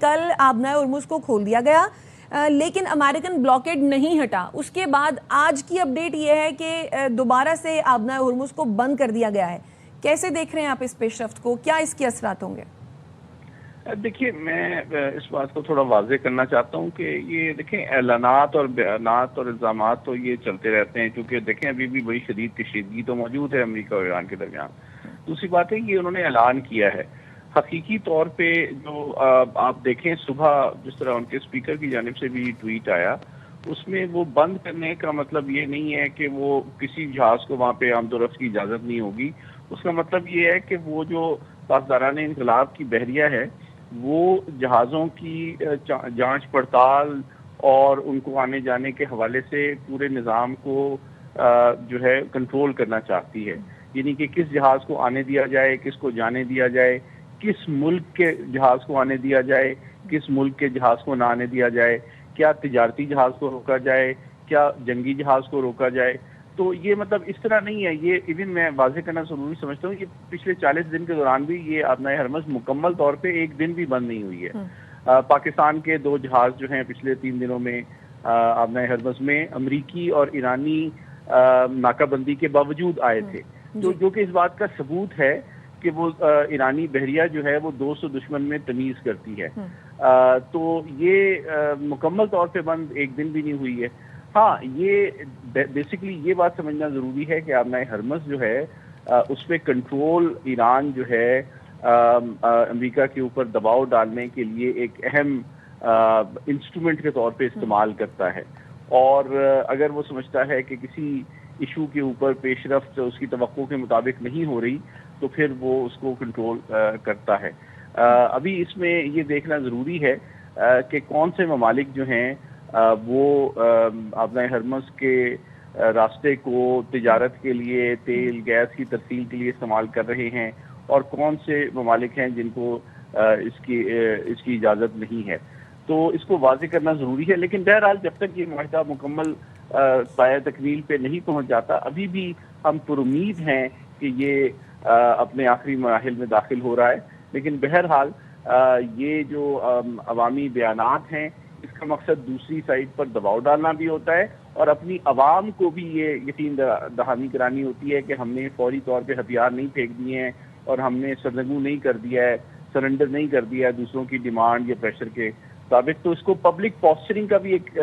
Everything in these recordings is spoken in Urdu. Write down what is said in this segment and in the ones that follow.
کل آبنائے ہرمز کو کھول دیا گیا لیکن امریکن بلاکیڈ نہیں ہٹا. اس کے بعد آج کی اپڈیٹ یہ ہے کہ دوبارہ سے آبنائے ہرمز کو بند کر دیا گیا ہے. کیسے دیکھ رہے ہیں آپ اس پیش رفت کو؟ کیا اس کے اثرات ہوں گے؟ دیکھیے، میں اس بات کو تھوڑا واضح کرنا چاہتا ہوں کہ یہ دیکھیں اعلانات اور بیانات اور الزامات تو یہ چلتے رہتے ہیں، کیونکہ دیکھیں ابھی بھی بڑی شدید کشیدگی تو موجود ہے امریکہ اور ایران کے درمیان. دوسری بات ہے یہ انہوں نے اعلان کیا ہے. حقیقی طور پہ جو آپ دیکھیں صبح جس طرح ان کے اسپیکر کی جانب سے بھی ٹویٹ آیا، اس میں وہ بند کرنے کا مطلب یہ نہیں ہے کہ وہ کسی جہاز کو وہاں پہ آمد و رفت کی اجازت نہیں ہوگی. اس کا مطلب یہ ہے کہ وہ جو پاسداران انقلاب کی بحریہ ہے وہ جہازوں کی جانچ پڑتال اور ان کو آنے جانے کے حوالے سے پورے نظام کو جو ہے کنٹرول کرنا چاہتی ہے. یعنی کہ کس جہاز کو آنے دیا جائے، کس کو جانے دیا جائے، کس ملک کے جہاز کو آنے دیا جائے، کس ملک کے جہاز کو نہ آنے دیا جائے، کیا تجارتی جہاز کو روکا جائے، کیا جنگی جہاز کو روکا جائے. تو یہ مطلب اس طرح نہیں ہے. یہ ایون میں واضح کرنا ضروری سمجھتا ہوں کہ پچھلے 40 دن کے دوران بھی یہ آبنائے ہرمز مکمل طور پہ ایک دن بھی بند نہیں ہوئی ہے. پاکستان کے 2 جہاز جو ہیں پچھلے 3 دنوں میں آبنائے ہرمز میں امریکی اور ایرانی ناکہ بندی کے باوجود آئے تھے، جو کہ اس بات کا ثبوت ہے کہ وہ ایرانی بحریہ جو ہے وہ دوست و دشمن میں تمیز کرتی ہے. تو یہ مکمل طور پہ بند ایک دن بھی نہیں ہوئی ہے. ہاں، یہ بیسیکلی یہ بات سمجھنا ضروری ہے کہ آبنائے ہرمز جو ہے اس پہ کنٹرول ایران جو ہے امریکہ کے اوپر دباؤ ڈالنے کے لیے ایک اہم انسٹرومنٹ کے طور پہ استعمال کرتا ہے. اور اگر وہ سمجھتا ہے کہ کسی ایشو کے اوپر پیش رفت اس کی توقع کے مطابق نہیں ہو رہی تو پھر وہ اس کو کنٹرول کرتا ہے. ابھی اس میں یہ دیکھنا ضروری ہے کہ کون سے ممالک جو ہیں وہ آبنائے ہرمز کے راستے کو تجارت کے لیے، تیل گیس کی ترسیل کے لیے استعمال کر رہے ہیں، اور کون سے ممالک ہیں جن کو اس کی اجازت نہیں ہے. تو اس کو واضح کرنا ضروری ہے. لیکن بہرحال جب تک یہ معاہدہ مکمل پایہ تکمیل پہ نہیں پہنچ جاتا، ابھی بھی ہم پر امید ہیں کہ یہ اپنے آخری مراحل میں داخل ہو رہا ہے. لیکن بہرحال یہ جو عوامی بیانات ہیں اس کا مقصد دوسری سائڈ پر دباؤ ڈالنا بھی ہوتا ہے، اور اپنی عوام کو بھی یہ یقین دہانی کرانی ہوتی ہے کہ ہم نے فوری طور پہ ہتھیار نہیں پھینک دیے ہیں اور ہم نے سرنگو نہیں کر دیا ہے، سرنڈر نہیں کر دیا ہے دوسروں کی ڈیمانڈ یا پریشر کے مطابق. تو اس کو پبلک پوسچرنگ کا بھی ایک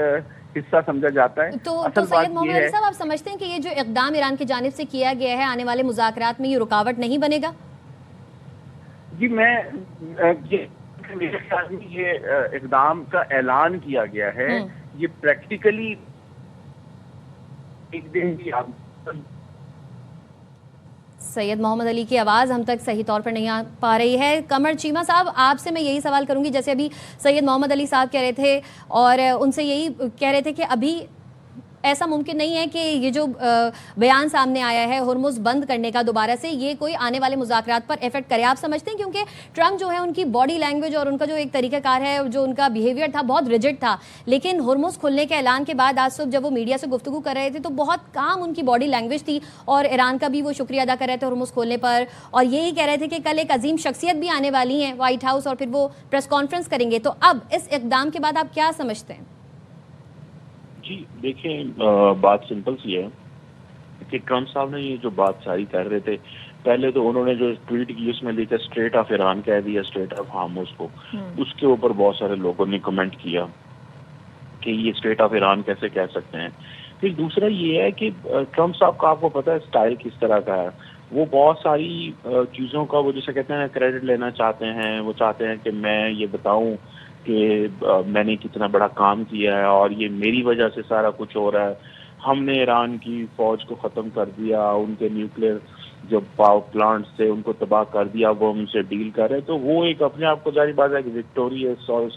حصہ سمجھا جاتا ہے. تو سید محمد علی صاحب، آپ سمجھتے ہیں کہ یہ جو اقدام ایران کی جانب سے کیا گیا ہے آنے والے مذاکرات میں یہ رکاوٹ نہیں بنے گا؟ جی، میرے خیال میں یہ اقدام کا اعلان کیا گیا ہے، یہ پریکٹیکلی ایک دن بھی سید محمد علی کی آواز ہم تک صحیح طور پر نہیں آ پا رہی ہے. قمر چیمہ صاحب، آپ سے میں یہی سوال کروں گی، جیسے ابھی سید محمد علی صاحب کہہ رہے تھے اور ان سے یہی کہہ رہے تھے کہ ابھی ایسا ممکن نہیں ہے کہ یہ جو بیان سامنے آیا ہے ہرمز بند کرنے کا دوبارہ سے، یہ کوئی آنے والے مذاکرات پر ایفیکٹ کرے. آپ سمجھتے ہیں کیونکہ ٹرمپ جو ہے ان کی باڈی لینگویج اور ان کا جو ایک طریقہ کار ہے، جو ان کا بیہیویئر تھا بہت ریجڈ تھا، لیکن ہرمز کھلنے کے اعلان کے بعد آج صبح جب وہ میڈیا سے گفتگو کر رہے تھے تو بہت کام ان کی باڈی لینگویج تھی، اور ایران کا بھی وہ شکریہ ادا کر رہے تھے ہرمز کھولنے پر، اور یہی کہہ رہے تھے کہ کل ایک عظیم شخصیت بھی آنے والی ہیں وائٹ ہاؤس اور پھر وہ پریس کانفرنس کریں گے. تو اب اس اقدام کے بعد آپ کیا سمجھتے ہیں؟ جی دیکھیں، بات سمپل سی ہے کہ ٹرمپ صاحب نے یہ جو بات ساری کر رہے تھے، پہلے تو انہوں نے جو ٹویٹ کی اس میں لکھا اسٹریٹ آف ایران کہہ دیا، اسٹریٹ آف ہارمز کو. اس کے اوپر بہت سارے لوگوں نے کمنٹ کیا کہ یہ اسٹریٹ آف ایران کیسے کہہ سکتے ہیں. پھر دوسرا یہ ہے کہ ٹرمپ صاحب کا آپ کو پتہ ہے اسٹائل کس طرح کا ہے. وہ بہت ساری چیزوں کا وہ جیسے کہتے ہیں کریڈٹ لینا چاہتے ہیں. وہ چاہتے ہیں کہ میں یہ بتاؤں کہ میں نے کتنا بڑا کام کیا ہے اور یہ میری وجہ سے سارا کچھ ہو رہا ہے. ہم نے ایران کی فوج کو ختم کر دیا، ان کے نیوکلیئر جو پاور پلانٹس تھے ان کو تباہ کر دیا، وہ ہم سے ڈیل کر رہے. تو وہ ایک اپنے آپ کو ظاہر بات ہے کہ وکٹوریس اور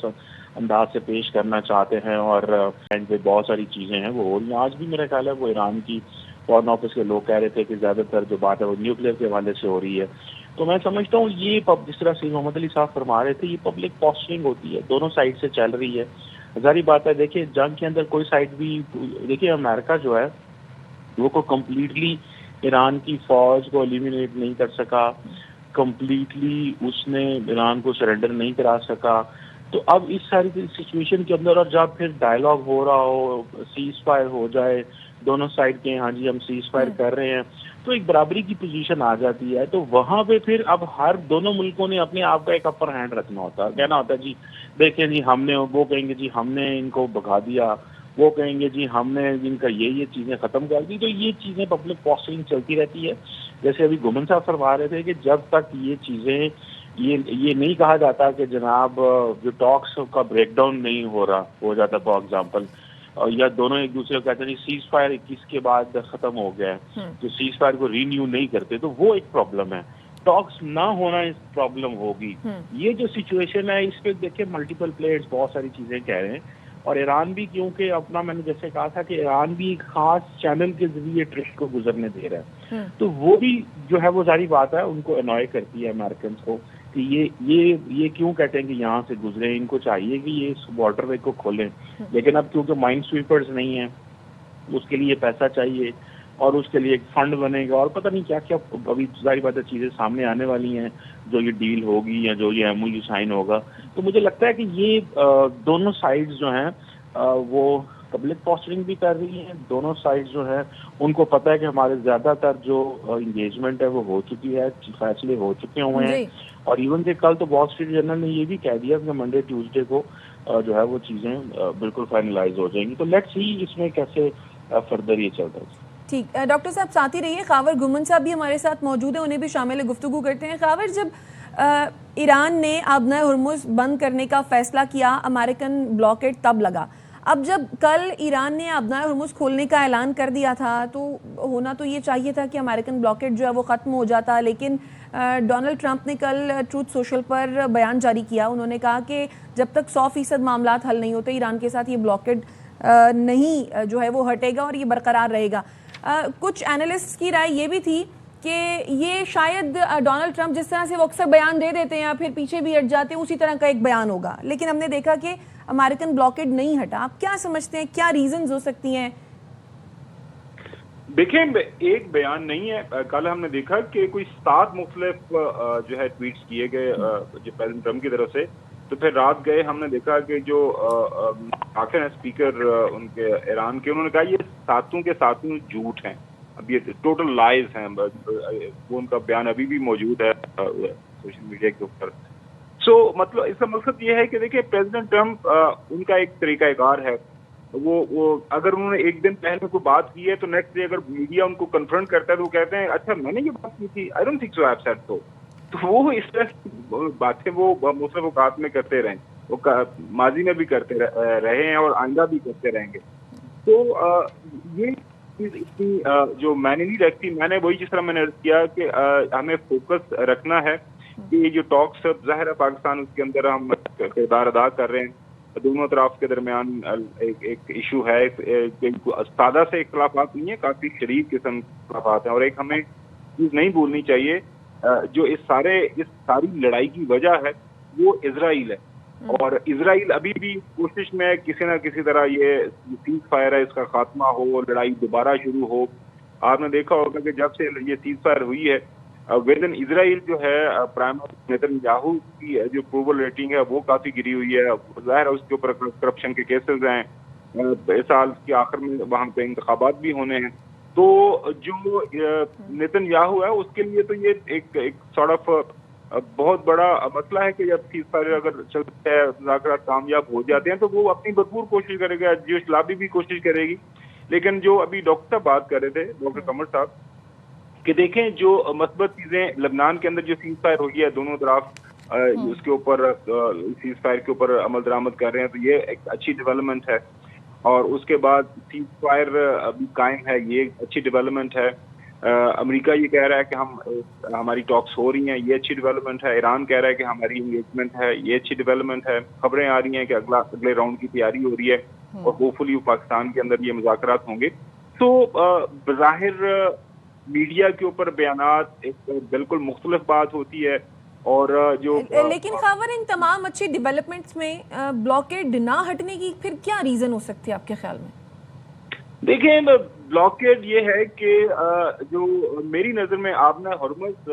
انداز سے پیش کرنا چاہتے ہیں، اور اینڈ پہ بہت ساری چیزیں ہیں وہ ہو رہی ہیں. آج بھی میرا خیال ہے وہ ایران کی فارن آفس کے لوگ کہہ رہے تھے کہ زیادہ تر جو بات ہے وہ نیوکلیئر کے حوالے سے ہو رہی ہے. تو میں سمجھتا ہوں یہ جس طرح سید محمد علی صاحب فرما رہے تھے، یہ پبلک پوسچرنگ ہوتی ہے، دونوں سائڈ سے چل رہی ہے. ظاہری بات ہے دیکھیں جنگ کے اندر کوئی سائڈ بھی، دیکھیں امریکہ جو ہے وہ کو کمپلیٹلی ایران کی فوج کو ایلیمینیٹ نہیں کر سکا، کمپلیٹلی اس نے ایران کو سرنڈر نہیں کرا سکا. تو اب اس ساری سچویشن کے اندر اور جب پھر ڈائلاگ ہو رہا ہو, سیز فائر ہو جائے دونوں سائڈ کے, ہاں جی ہم سیز فائر کر رہے ہیں, تو ایک برابری کی پوزیشن آ جاتی ہے. تو وہاں پہ پھر اب ہر دونوں ملکوں نے اپنے آپ کا ایک اپر ہینڈ رکھنا ہوتا ہے, کہنا ہوتا ہے جی دیکھیں جی ہم نے, وہ کہیں گے جی ہم نے ان کو بھگا دیا, وہ کہیں گے جی ہم نے ان کا یہ چیزیں ختم کر دی. تو یہ چیزیں پبلک پوسٹنگ چلتی رہتی ہے. جیسے ابھی گومن صاحب فرما رہے تھے کہ جب تک یہ چیزیں یہ نہیں کہا جاتا کہ جناب جو ٹاکس کا بریک ڈاؤن نہیں ہو جاتا فار ایگزامپل, یا دونوں ایک دوسرے کو کہتے ہیں سیز فائر 21 کے بعد ختم ہو گیا ہے, جو سیز فائر کو رینیو نہیں کرتے, تو وہ ایک پرابلم ہے. ٹاکس نہ ہونا اس پرابلم ہوگی. یہ جو سچویشن ہے اس پہ دیکھیں ملٹیپل پلیئرز بہت ساری چیزیں کہہ رہے ہیں, اور ایران بھی کیونکہ اپنا, میں نے جیسے کہا تھا کہ ایران بھی ایک خاص چینل کے ذریعے ٹرک کو گزرنے دے رہا ہے, تو وہ بھی جو ہے وہ ظاہری بات ہے ان کو انوائے کرتی ہے امریکنس کو کہ یہ کیوں کہتے ہیں کہ یہاں سے گزرے, ان کو چاہیے کہ یہ اس واٹر وے کو کھولیں. لیکن اب کیونکہ مائن سویپرز نہیں ہیں, اس کے لیے پیسہ چاہیے اور اس کے لیے ایک فنڈ بنے گا, اور پتہ نہیں کیا کیا ابھی ظاہری بات ہے چیزیں سامنے آنے والی ہیں جو یہ ڈیل ہوگی یا جو یہ ایم او یو سائن ہوگا. تو مجھے لگتا ہے کہ یہ دونوں سائڈز جو ہیں وہ پبلک پوسٹنگ بھی کر رہی ہیں. دونوں سائڈز جو ہیں ان کو پتہ ہے کہ ہمارے زیادہ تر جو انگیجمنٹ ہے وہ ہو چکی ہے, فیصلے ہو چکے ہوئے ہیں. اور ایون کہ کل تو وال اسٹریٹ جرنل نے یہ بھی کہہ دیا کہ منڈے ٹیوزڈے کو جو ہے وہ چیزیں بالکل فائنلائز ہو جائیں گی. تو لیٹس سی اس میں کیسے فردر یہ چلتا ہے. ٹھیک, ڈاکٹر صاحب ساتھ ہی رہیے. خاور گومن صاحب بھی ہمارے ساتھ موجود ہیں, انہیں بھی شامل گفتگو کرتے ہیں. خاور, جب ایران نے آبنائے ہرمز بند کرنے کا فیصلہ کیا, امریکن بلاکیڈ تب لگا. اب جب کل ایران نے آبنائے ہرمز کھولنے کا اعلان کر دیا تھا تو ہونا تو یہ چاہیے تھا کہ امریکن بلاکیڈ جو ہے وہ ختم ہو جاتا, لیکن ڈونلڈ ٹرمپ نے کل ٹروتھ سوشل پر بیان جاری کیا. انہوں نے کہا کہ جب تک 100% معاملات حل نہیں ہوتے ایران کے ساتھ یہ بلاکیڈ نہیں جو ہے وہ ہٹے گا اور یہ برقرار رہے گا. کچھ اینالسٹ کی رائے یہ بھی تھی کہ یہ شاید ڈونلڈ ٹرمپ جس طرح سے وہ اکثر بیان دے دیتے ہیں پھر پیچھے بھی ہٹ جاتے ہیں, اسی طرح کا ایک بیان ہوگا. لیکن ہم نے دیکھا کہ امریکن بلاکیڈ نہیں ہٹا. آپ کیا سمجھتے ہیں, کیا ریزنز ہو سکتی ہیں؟ دیکھیں ایک بیان نہیں ہے. کل ہم نے دیکھا کہ کوئی 7 مختلف جو ہے ٹویٹس کیے گئے جو پریزیڈنٹ ٹرمپ کی طرف سے. تو پھر رات گئے ہم نے دیکھا کہ جو آخر اسپیکر ان کے ایران کے, انہوں نے کہا یہ 7 کے 7 جھوٹ ہیں, اب یہ ٹوٹل لائز ہیں. وہ ان کا بیان ابھی بھی موجود ہے سوشل میڈیا کے اوپر. سو مطلب اس کا مقصد یہ ہے کہ دیکھیں پریزیڈنٹ ٹرمپ ان کا ایک طریقہ کار ہے, وہ اگر انہوں نے ایک دن پہلے کوئی بات کی ہے تو نیکسٹ ڈے اگر میڈیا ان کو کنفرنٹ کرتا ہے تو وہ کہتے ہیں اچھا میں نے یہ بات کی تھی, I don't think so I have said so. تو وہ اس طرح باتیں وہ مختلف اوقات میں کرتے رہیں, وہ ماضی میں بھی کرتے رہے ہیں اور آئندہ بھی کرتے رہیں گے. تو یہ چیز اتنی جو میں نے نہیں رکھتی. میں نے وہی جس طرح میں نے عرض کیا کہ ہمیں فوکس رکھنا ہے کہ یہ جو ٹاکس ظاہر ہے پاکستان اس کے اندر ہم کردار ادا کر رہے ہیں. دونوں طرف کے درمیان ایک ایشو ہے, سادہ سے اختلافات نہیں ہیں, کافی شدید قسم اختلافات ہیں. اور ایک ہمیں چیز نہیں بھولنی چاہیے, جو اس ساری لڑائی کی وجہ ہے وہ اسرائیل ہے. اور اسرائیل ابھی بھی کوشش میں کسی نہ کسی طرح یہ سیز فائر ہے اس کا خاتمہ ہو, لڑائی دوبارہ شروع ہو. آپ نے دیکھا ہوگا کہ جب سے یہ سیز فائر ہوئی ہے ود ان اسرائیل جو ہے پرائم منسٹر نیتن یاہو کی جو اپروول ریٹنگ ہے وہ کافی گری ہوئی ہے. ظاہر ہے اس کے اوپر کرپشن کے کیسز ہیں. اس سال کے آخر میں وہاں پہ انتخابات بھی ہونے ہیں. تو جو نیتن یاہو ہے اس کے لیے تو یہ ایک سارٹ آف بہت بڑا مسئلہ ہے کہ جب سیز فائر اگر چلتا ہے, مذاکرات کامیاب ہو جاتے ہیں تو وہ اپنی بھرپور کوشش کرے گا, جیوش لابی بھی کوشش کرے گی. لیکن جو ابھی ڈاکٹر صاحب بات کر رہے تھے, ڈاکٹر قمر صاحب, کہ دیکھیں جو مثبت چیزیں لبنان کے اندر جو سیز فائر ہوئی ہے دونوں طرف اس کے اوپر سیز فائر کے اوپر عمل درآمد کر رہے ہیں, تو یہ ایک اچھی ڈیولپمنٹ ہے. اور اس کے بعد سیز فائر ابھی قائم ہے, یہ ایک اچھی ڈیولپمنٹ ہے. امریکہ یہ کہہ رہا ہے کہ ہماری ٹاکس ہو رہی ہیں, یہ اچھی ڈیولپمنٹ ہے. ایران کہہ رہا ہے کہ ہماری انگیجمنٹ ہے, یہ اچھی ڈیولپمنٹ ہے. خبریں آ رہی ہیں کہ اگلے راؤنڈ کی تیاری ہو رہی ہے اور ہوپ فلی پاکستان کے اندر یہ مذاکرات ہوں گے. تو بظاہر میڈیا کے اوپر بیانات ایک بالکل مختلف بات ہوتی ہے. اور جو لیکن خاور ان تمام اچھی ڈیولپمنٹس میں بلاکیڈ نہ ہٹنے کی پھر کیا ریزن ہو سکتی ہے آپ کے خیال میں؟ دیکھیں بلاکیڈ یہ ہے کہ جو میری نظر میں آبنائے ہرمز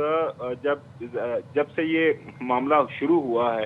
جب سے یہ معاملہ شروع ہوا ہے